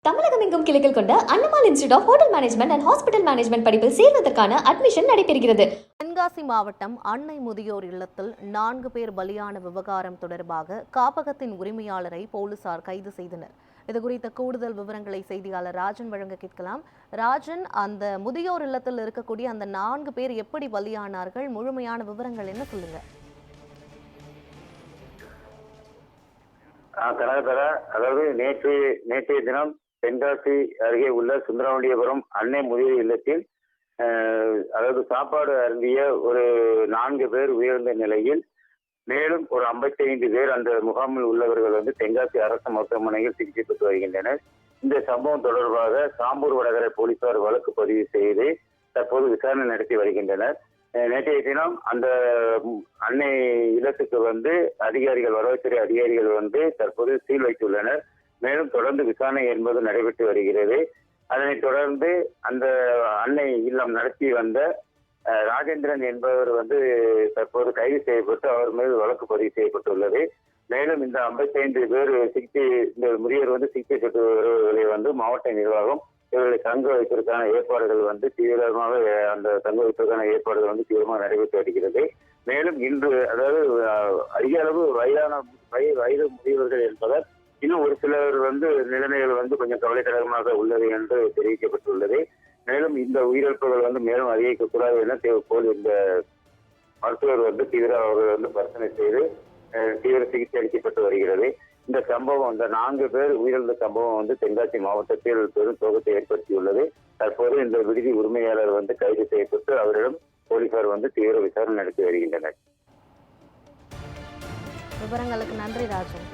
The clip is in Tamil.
தமிழகம் எங்கும் கிளைகள் கொண்ட Annamal institute of hotel management and hospital management படிப்பில் சேர்வதற்கான அட்மிஷன் நடைபெறுகிறது. தென்காசி மாவட்டம் அன்னை முதியோர் இல்லத்தில் 4 பேர் பலியான விவகாரம் தொடர்பாக காப்பகத்தின் உரிமையாளரை போலீசார் கைது செய்தனர். இதுகுறித்த கூடுதல் விவரங்களை செய்தியாளர் ராஜன் வழங்க கேட்கலாம். ராஜன், அந்த முதியோர் இல்லத்தில் இருக்கக்கூடிய அந்த 4 பேர் எப்படி பலியானார்கள்? முழுமையான விவரங்கள் என்ன, சொல்லுங்க. அதாவது நேற்றைய தினம் தென்காசி அருகே உள்ள சுந்தரவண்டியபுரம் அன்னை முதியோர் இல்லத்தில் அதாவது சாப்பாடு அருந்திய ஒரு 4 பேர் உயர்ந்த நிலையில் மேலும் ஒரு 55 பேர் அந்த முகாமில் உள்ளவர்கள் தென்காசி அரசு மருத்துவமனையில் சிகிச்சை பெற்று வருகின்றனர். இந்த சம்பவம் தொடர்பாக சாம்பூர் வடகரை போலீசார் வழக்கு பதிவு செய்து தற்போது விசாரணை நடத்தி வருகின்றனர். நேற்றைய தினம் அந்த அன்னை இல்லத்துக்கு அதிகாரிகள், வருவாய்த்துறை அதிகாரிகள் தற்போது சீல் வைத்துள்ளனர். மேலும் தொடர்ந்து விசாரணை என்பது நடைபெற்று வருகிறது. அதனைத் தொடர்ந்து அந்த அன்னை இல்லம் நடத்தி வந்த ராஜேந்திரன் என்பவர் தற்போது கைது செய்யப்பட்டு அவர் மீது வழக்கு பதிவு செய்யப்பட்டுள்ளது. மேலும் இந்த 55 பேர் இந்த முதியோர் சிகிச்சை பெற்று வருவதை மாவட்ட நிர்வாகம் இவர்களை தங்க வைப்பதற்கான ஏற்பாடுகள் தீவிரமாக அந்த தங்க வைப்பதற்கான ஏற்பாடுகள் தீவிரமாக நடைபெற்று வருகிறது. மேலும் இன்று அதாவது அதிக அளவு வயது முதியவர்கள் என்பதால் இன்னும் ஒரு சிலர் நிலைமைகள் கொஞ்சம் கவலைக்கிடமாக உள்ளது என்று தெரிவிக்கப்பட்டுள்ளது. மேலும் இந்த உயிரிழப்புகள் மேலும் அதிகரிக்கக்கூடாது என போல் இந்த மருத்துவர் தீவிர அவர்கள் பரிசீலனை செய்து தீவிர சிகிச்சை அளிக்கப்பட்டு வருகிறது. இந்த சம்பவம், இந்த 4 பேர் உயிரிழந்த சம்பவம் தென்காசி மாவட்டத்தில் பெரும் சோகத்தை ஏற்படுத்தியுள்ளது. தற்போது இந்த விடுதி உரிமையாளர் கைது செய்யப்பட்டு அவரிடம் போலீசார் தீவிர விசாரணை நடத்தி வருகின்றனர். விவரங்களுக்கு நன்றி ராஜன்.